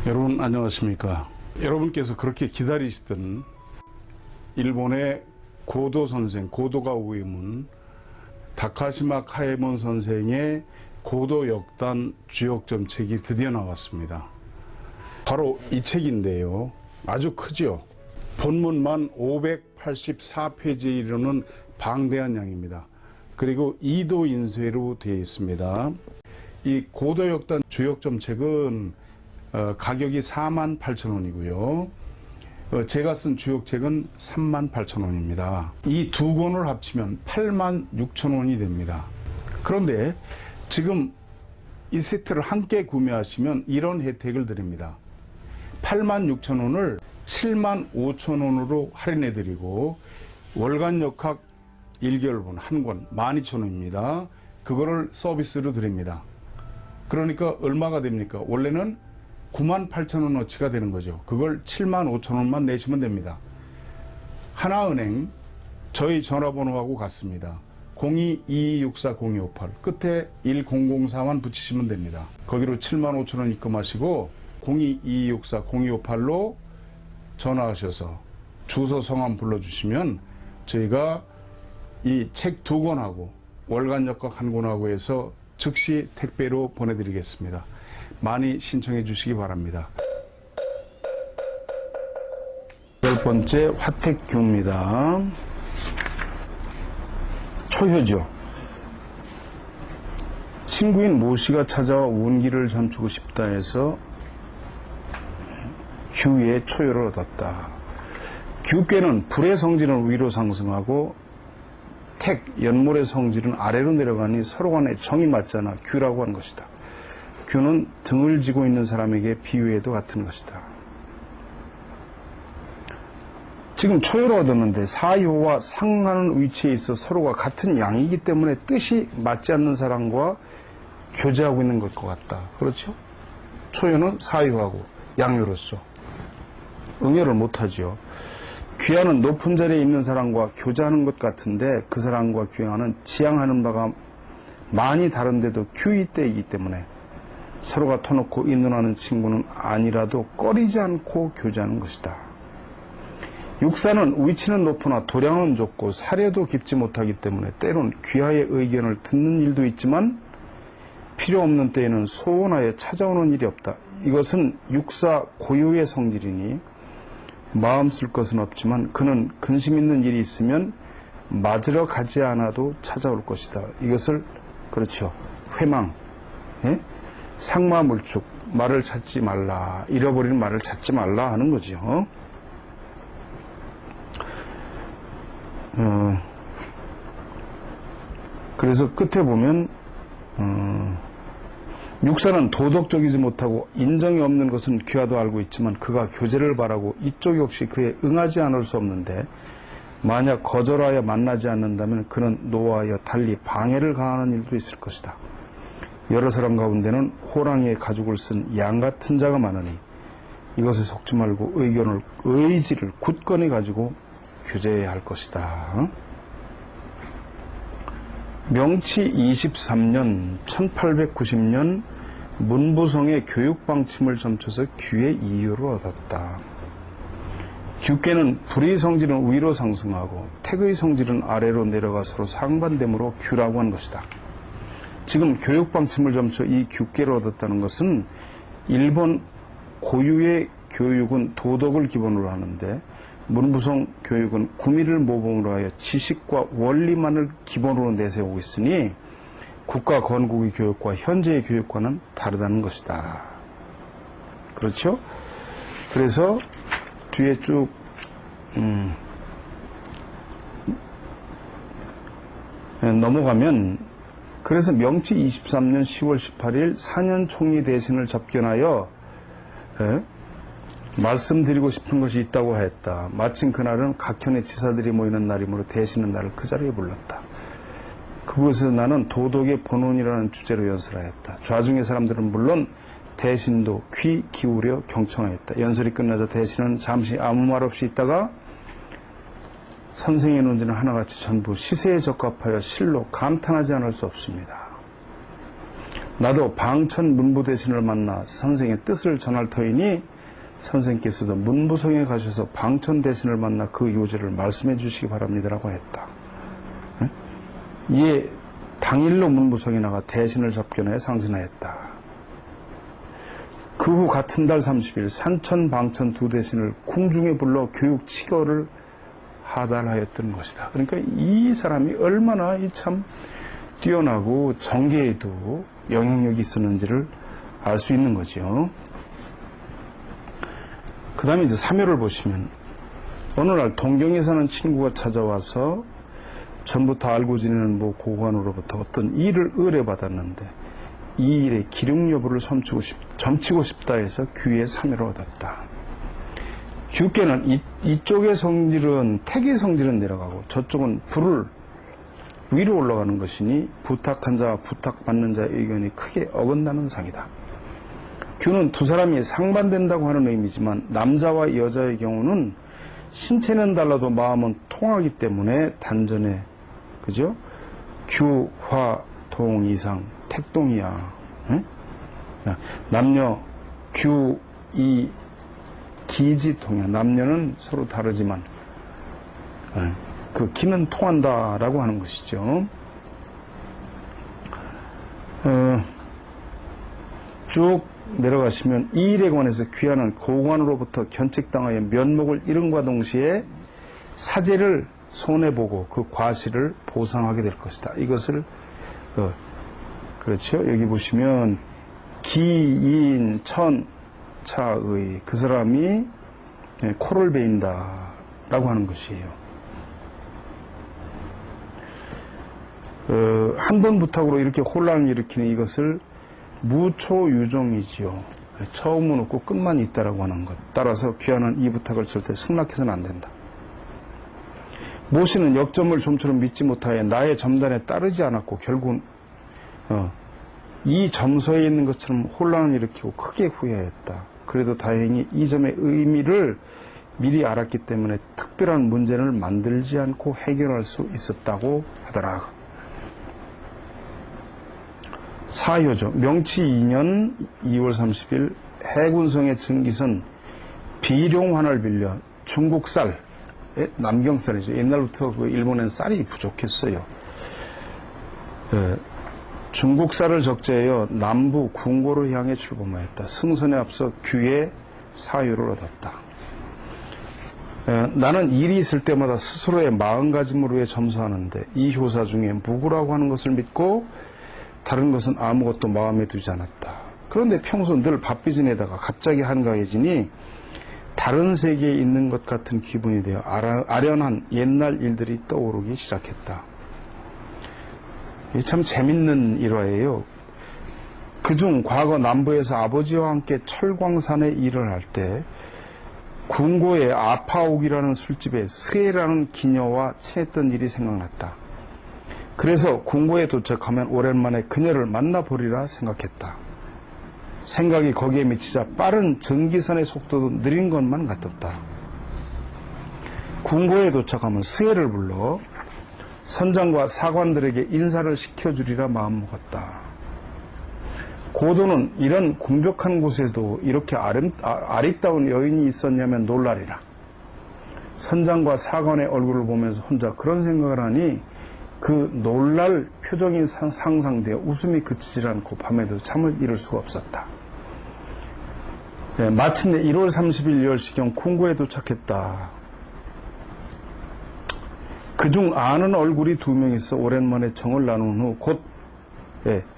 여러분 안녕하십니까. 여러분께서 그렇게 기다리시던 일본의 고도 선생, 고도가 우이문 다카시마 카에몬 선생의 고도 역단 주역점 책이 드디어 나왔습니다. 바로 이 책인데요. 아주 크죠. 본문만 584페이지에 이르는 방대한 양입니다. 그리고 2도 인쇄로 되어 있습니다. 이 고도 역단 주역점 책은 가격이 48,000원이고요. 제가 쓴 주역책은 38,000원입니다. 이 두 권을 합치면 86,000원이 됩니다. 그런데 지금 이 세트를 함께 구매하시면 이런 혜택을 드립니다. 86,000원을 75,000원으로 할인해 드리고 월간 역학 1개월분 한 권 12,000원입니다. 그거를 서비스로 드립니다. 그러니까 얼마가 됩니까? 원래는 98,000원어치가 되는 거죠. 그걸 75,000원만 내시면 됩니다. 하나은행 저희 전화번호하고 같습니다. 02-2264-0258 끝에 1004만 붙이시면 됩니다. 거기로 75,000원 입금하시고 02-2264-0258로 전화하셔서 주소 성함 불러주시면 저희가 이 책 두 권하고 월간 역학 한 권하고 해서 즉시 택배로 보내드리겠습니다. 많이 신청해 주시기 바랍니다. 10번째 화택규입니다. 초효죠. 친구인 모씨가 찾아와 운기를 점추고 싶다 해서 규의 초효를 얻었다. 규께는 불의 성질은 위로 상승하고 택, 연몰의 성질은 아래로 내려가니 서로 간에 정이 맞잖아 규라고 한 것이다. 규는 등을 지고 있는 사람에게 비유해도 같은 것이다. 지금 초효를 얻었는데 사효와 상하는 위치에 있어 서로가 같은 양이기 때문에 뜻이 맞지 않는 사람과 교제하고 있는 것과 같다. 그렇죠? 초효는 사효하고 양효로서 응효를 못하죠. 귀하는 높은 자리에 있는 사람과 교제하는 것 같은데 그 사람과 귀하는 지향하는 바가 많이 다른데도 규이때이기 때문에 서로가 터놓고 인눈하는 친구는 아니라도 꺼리지 않고 교제하는 것이다. 육사는 위치는 높으나 도량은 좁고 사려도 깊지 못하기 때문에 때론 귀하의 의견을 듣는 일도 있지만 필요 없는 때에는 소원하여 찾아오는 일이 없다. 이것은 육사 고유의 성질이니 마음 쓸 것은 없지만 그는 근심 있는 일이 있으면 맞으러 가지 않아도 찾아올 것이다. 이것을 그렇죠. 회망, 예? 상마물축, 말을 찾지 말라, 잃어버리는 말을 찾지 말라 하는 거죠. 그래서 끝에 보면 육사는 도덕적이지 못하고 인정이 없는 것은 귀하도 알고 있지만 그가 교제를 바라고 이쪽 역시 그에 응하지 않을 수 없는데 만약 거절하여 만나지 않는다면 그는 노하여 달리 방해를 가하는 일도 있을 것이다. 여러 사람 가운데는 호랑이의 가죽을 쓴 양 같은 자가 많으니 이것에 속지 말고 의지를 굳건히 가지고 교제해야 할 것이다. 명치 23년 1890년 문부성의 교육방침을 점쳐서 규의 이유를 얻었다. 규께는 불의 성질은 위로 상승하고 택의 성질은 아래로 내려가 서로 상반되므로 규라고 한 것이다. 지금 교육방침을 점쳐 이 규께를 얻었다는 것은 일본 고유의 교육은 도덕을 기본으로 하는데 문부성 교육은 구미를 모범으로 하여 지식과 원리만을 기본으로 내세우고 있으니 국가 건국의 교육과 현재의 교육과는 다르다는 것이다. 그렇죠? 그래서 뒤에 쭉 넘어가면 그래서 명치 23년 10월 18일 사년 총리 대신을 접견하여 말씀드리고 싶은 것이 있다고 하였다. 마침 그날은 각현의 지사들이 모이는 날이므로 대신은 나를 그 자리에 불렀다. 그곳에서 나는 도덕의 본원이라는 주제로 연설하였다. 좌중의 사람들은 물론 대신도 귀 기울여 경청하였다. 연설이 끝나자 대신은 잠시 아무 말 없이 있다가 선생의 논지는 하나같이 전부 시세에 적합하여 실로 감탄하지 않을 수 없습니다. 나도 방천 문부 대신을 만나 선생의 뜻을 전할 터이니 선생께서도 문부성에 가셔서 방천 대신을 만나 그 요지를 말씀해 주시기 바랍니다라고 했다. 이에 당일로 문부성에 나가 대신을 접견해 상신하였다. 그 후 같은 달 30일 산천 방천 두 대신을 궁중에 불러 교육 치거를 하달하였던 것이다. 그러니까 이 사람이 얼마나 참 뛰어나고 정계에도 영향력이 있었는지를 알 수 있는 거죠. 그 다음에 이제 3회를 보시면 어느 날 동경에 사는 친구가 찾아와서 전부터 알고 지내는 모 고관으로부터 어떤 일을 의뢰받았는데 이 일의 기록 여부를 점치고 싶다 해서 귀에 3회를 얻었다. 규께는 이쪽의 성질은 태기 성질은 내려가고 저쪽은 불을 위로 올라가는 것이니 부탁한 자와 부탁받는 자의 의견이 크게 어긋나는 상이다. 규는 두 사람이 상반된다고 하는 의미지만 남자와 여자의 경우는 신체는 달라도 마음은 통하기 때문에 단전에 그죠? 규, 화, 동, 이상, 택동이야. 응? 남녀, 규, 이, 기지통이야. 남녀는 서로 다르지만 그 기는 통한다라고 하는 것이죠. 쭉 내려가시면 이 일에 관해서 귀하는 고관으로부터 견책당하여 면목을 잃음과 동시에 사제를 손해보고 그 과실을 보상하게 될 것이다. 이것을 그렇죠. 여기 보시면 기인 천차의 그 사람이 코를 베인다라고 하는 것이에요. 한 번 부탁으로 이렇게 혼란을 일으키는 이것을 무초유종이지요. 처음은 없고 끝만 있다라고 하는 것. 따라서 귀하는 이 부탁을 절대 승낙해서는 안 된다. 모씨는 역점을 좀처럼 믿지 못하여 나의 점단에 따르지 않았고 결국은 이 점서에 있는 것처럼 혼란을 일으키고 크게 후회했다. 그래도 다행히 이 점의 의미를 미리 알았기 때문에 특별한 문제를 만들지 않고 해결할 수 있었다고 하더라. 사효죠. 명치 2년 2월 30일 해군성의 증기선 비룡환을 빌려 중국쌀, 남경쌀이죠. 옛날부터 그 일본엔 쌀이 부족했어요. 중국쌀을 적재하여 남부 궁고로 향해 출범하였다. 승선에 앞서 규의 사유를 얻었다. 나는 일이 있을 때마다 스스로의 마음가짐을 위해 점수하는데 이 효사 중에 무구라고 하는 것을 믿고 다른 것은 아무것도 마음에 두지 않았다. 그런데 평소 늘 바삐 지내다가 갑자기 한가해지니 다른 세계에 있는 것 같은 기분이 되어 아련한 옛날 일들이 떠오르기 시작했다. 참 재밌는 일화예요. 그중 과거 남부에서 아버지와 함께 철광산에 일을 할 때 궁고의 아파옥이라는 술집에 스에라는 기녀와 친했던 일이 생각났다. 그래서 궁고에 도착하면 오랜만에 그녀를 만나보리라 생각했다. 생각이 거기에 미치자 빠른 전기선의 속도도 느린 것만 같았다. 궁고에 도착하면 스에를 불러 선장과 사관들에게 인사를 시켜주리라 마음먹었다. 고도는 이런 궁벽한 곳에도 이렇게 아리따운 여인이 있었냐면 놀라리라. 선장과 사관의 얼굴을 보면서 혼자 그런 생각을 하니 그 놀랄 표정이 상상되어 웃음이 그치질 않고 밤에도 잠을 이룰 수가 없었다. 마침내 1월 30일 10시경 궁고에 도착했다. 그중 아는 얼굴이 2명 있어 오랜만에 정을 나눈 후 곧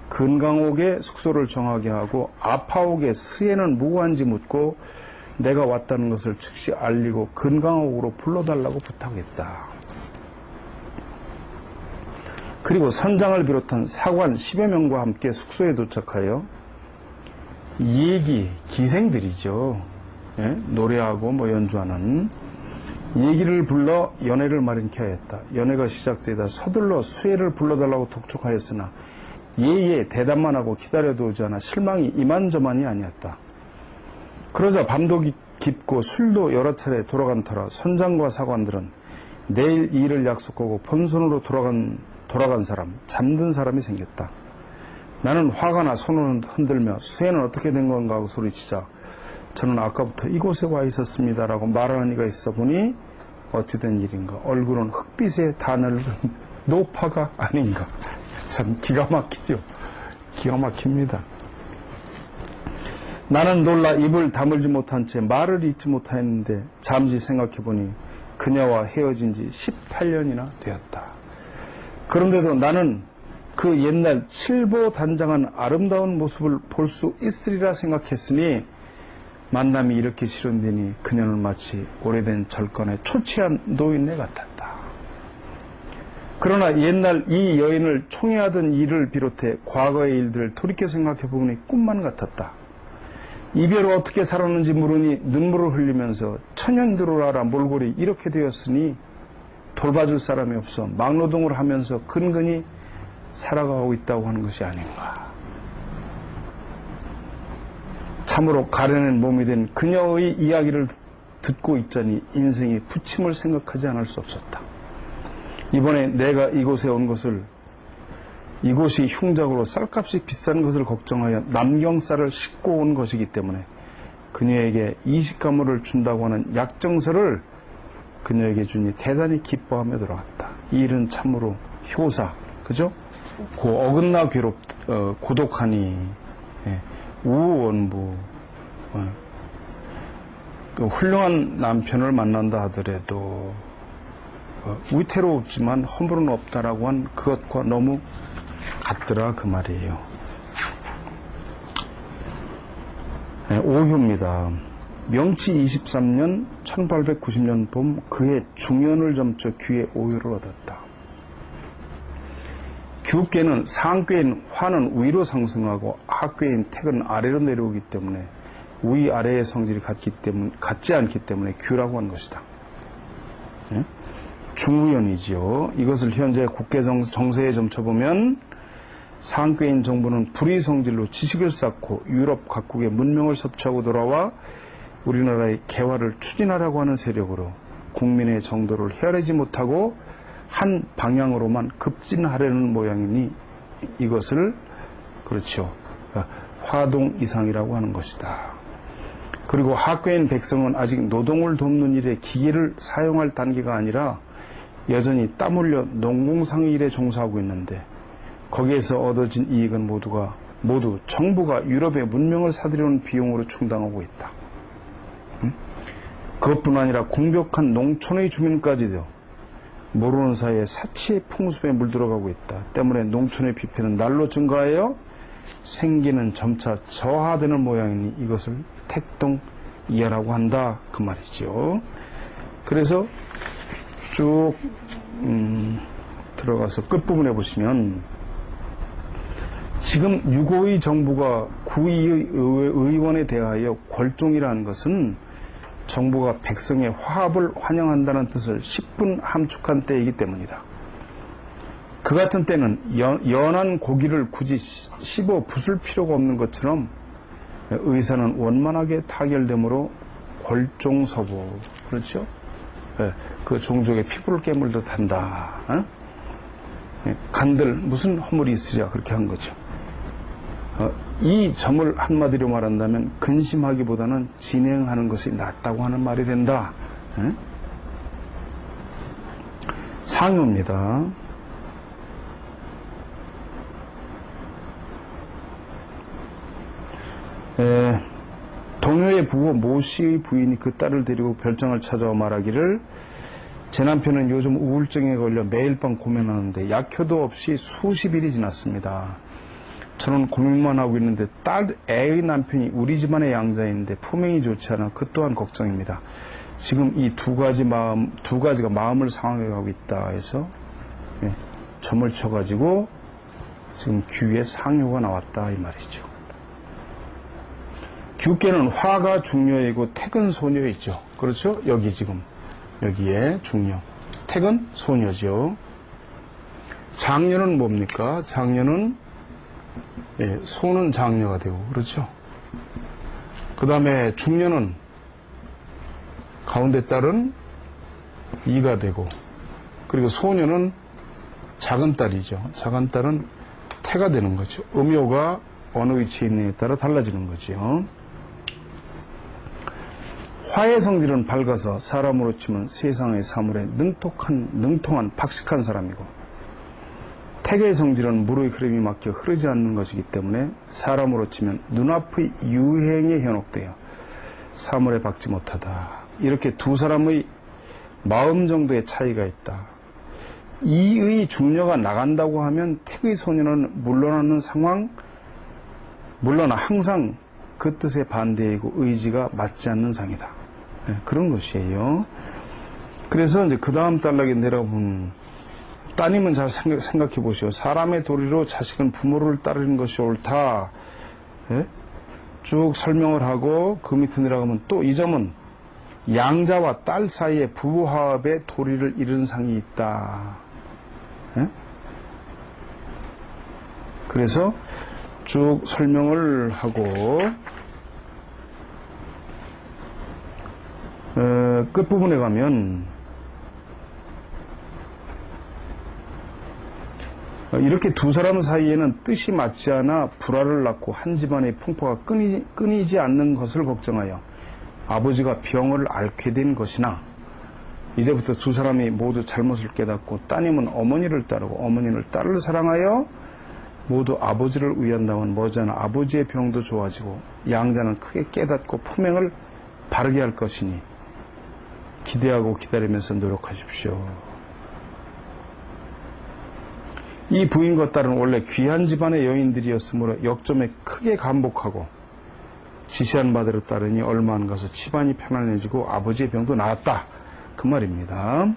근강옥에 숙소를 정하게 하고 아파옥의 스에는 무고한지 묻고 내가 왔다는 것을 즉시 알리고 근강옥으로 불러달라고 부탁했다. 그리고 선장을 비롯한 사관 10여 명과 함께 숙소에 도착하여 기생들이죠. 노래하고 연주하는 얘기를 불러 연회를 마련케 하였다. 연회가 시작되다 서둘러 수혜를 불러달라고 독촉하였으나 대답만 하고 기다려도 오지 않아 실망이 이만저만이 아니었다. 그러자 밤도 깊고 술도 여러 차례 돌아간 터라 선장과 사관들은 내일 일을 약속하고 본선으로 돌아간 사람, 잠든 사람이 생겼다. 나는 화가 나 손을 흔들며 수혜는 어떻게 된 건가 하고 소리치자 저는 아까부터 이곳에 와 있었습니다라고 말하는 이가 있어 보니 어찌된 일인가. 얼굴은 흑빛에 다 늙은 노파가 아닌가. 참 기가 막히죠. 기가 막힙니다. 나는 놀라 입을 다물지 못한 채 말을 잇지 못하였는데 잠시 생각해보니 그녀와 헤어진 지 18년이나 되었다. 그런데도 나는 그 옛날 칠보단장한 아름다운 모습을 볼 수 있으리라 생각했으니 만남이 이렇게 실현되니 그녀는 마치 오래된 절간에 초췌한 노인네 같았다. 그러나 옛날 이 여인을 총애하던 일을 비롯해 과거의 일들을 돌이켜 생각해보니 꿈만 같았다. 이별을 어떻게 살았는지 물으니 눈물을 흘리면서 천연들어라 몰골이 이렇게 되었으니 돌봐줄 사람이 없어 막노동을 하면서 근근히 살아가고 있다고 하는 것이 아닌가. 참으로 가련한 몸이 된 그녀의 이야기를 듣고 있자니 인생의 부침을 생각하지 않을 수 없었다. 이번에 내가 이곳에 온 것을 이곳이 흉작으로 쌀값이 비싼 것을 걱정하여 남경쌀을 싣고 온 것이기 때문에 그녀에게 이식가물을 준다고 하는 약정서를 그녀에게 주니 대단히 기뻐하며 돌아갔다. 이 일은 참으로 효사, 그죠? 어긋나 고독하니 우원부 훌륭한 남편을 만난다 하더라도 위태롭지만 허물은 없다라고 한 그것과 너무 같더라 그 말이에요. 오효입니다. 명치 23년 1890년 봄 그해 중년을 점쳐 귀에 오효를 얻었다. 규께는 상괴인 화는 위로 상승하고 하괴인 택은 아래로 내려오기 때문에 위아래의 성질이 같지 않기 때문에 규라고 한 것이다. 중의연이지요. 이것을 현재 국계 정세에 점쳐보면 상괴인 정부는 불의 성질로 지식을 쌓고 유럽 각국의 문명을 섭취하고 돌아와 우리나라의 개화를 추진하려고 하는 세력으로 국민의 정도를 헤아리지 못하고 한 방향으로만 급진하려는 모양이니 이것을 그렇죠. 화동 이상이라고 하는 것이다. 그리고 하괴인 백성은 아직 노동을 돕는 일에 기계를 사용할 단계가 아니라 여전히 땀 흘려 농공상의 일에 종사하고 있는데 거기에서 얻어진 이익은 모두 정부가 유럽의 문명을 사들여오는 비용으로 충당하고 있다. 그것뿐 아니라 궁벽한 농촌의 주민까지도 모르는 사이에 사치의 풍습에 물들어가고 있다. 때문에 농촌의 비폐는 날로 증가하여 생기는 점차 저하되는 모양이니 이것을 택동이하라고 한다 그 말이죠. 그래서 쭉 들어가서 끝부분에 보시면 지금 6.52 정부가 구의 의원에 대하여 골종이라는 것은 정부가 백성의 화합을 환영한다는 뜻을 10분 함축한 때이기 때문이다. 그 같은 때는 연한 고기를 굳이 씹어 부술 필요가 없는 것처럼 의사는 원만하게 타결되므로 골종서보, 그렇죠? 그 종족의 피부를 깨물듯 한다. 간들 무슨 허물이 있으랴 그렇게 한 거죠. 이 점을 한마디로 말한다면 근심하기보다는 진행하는 것이 낫다고 하는 말이 된다. 상효입니다. 동요의 부호 모씨의 부인이 그 딸을 데리고 별장을 찾아와 말하기를 제 남편은 요즘 우울증에 걸려 매일 밤 고민하는데 약효도 없이 수십일이 지났습니다. 저는 고민만 하고 있는데 애의 남편이 우리 집안의 양자인데 품행이 좋지 않아 그 또한 걱정입니다. 지금 이 두 가지가 마음을 상하게 하고 있다 해서 점을 쳐가지고 지금 귀에 상효가 나왔다 이 말이죠. 규께는 화가 중녀이고 택은 소녀이죠. 그렇죠? 여기 지금 여기에 중녀, 택은 소녀죠. 장녀는 뭡니까? 장녀는 소는 장녀가 되고 그렇죠. 그 다음에 중녀는 가운데 딸은 이가 되고 그리고 소녀는 작은 딸이죠. 작은 딸은 태가 되는 거죠. 음요가 어느 위치에 있느냐에 따라 달라지는 거죠. 화의 성질은 밝아서 사람으로 치면 세상의 사물에 능통한 박식한 사람이고, 택의 성질은 물의 흐름이 막혀 흐르지 않는 것이기 때문에 사람으로 치면 눈앞의 유행에 현혹되어 사물에 박지 못하다. 이렇게 두 사람의 마음 정도의 차이가 있다. 이의 중녀가 나간다고 하면 택의 소녀는 물러나는 상황, 물러나 항상 그 뜻에 반대이고 의지가 맞지 않는 상이다. 네, 그런 것이에요. 그래서 이제 그 다음 단락에 내려보면, 따님은 잘 생각해 보시오. 사람의 도리로 자식은 부모를 따르는 것이 옳다. 네? 쭉 설명을 하고 그 밑에 내려가면 또 이 점은 양자와 딸 사이에 부부화합의 도리를 이룬 상이 있다. 네? 그래서 쭉 설명을 하고 끝부분에 가면 이렇게 두 사람 사이에는 뜻이 맞지 않아 불화를 낳고 한 집안의 풍파가 끊이지 않는 것을 걱정하여 아버지가 병을 앓게 된 것이나, 이제부터 두 사람이 모두 잘못을 깨닫고 따님은 어머니를 따르고 어머니는 딸을 사랑하여 모두 아버지를 위한다면 머지않아 아버지의 병도 좋아지고 양자는 크게 깨닫고 품행을 바르게 할 것이니 기대하고 기다리면서 노력하십시오. 이 부인과 딸은 원래 귀한 집안의 여인들이었으므로 역점에 크게 감복하고 지시한 바대로 따르니 얼마 안 가서 집안이 편안해지고 아버지의 병도 나았다. 그 말입니다.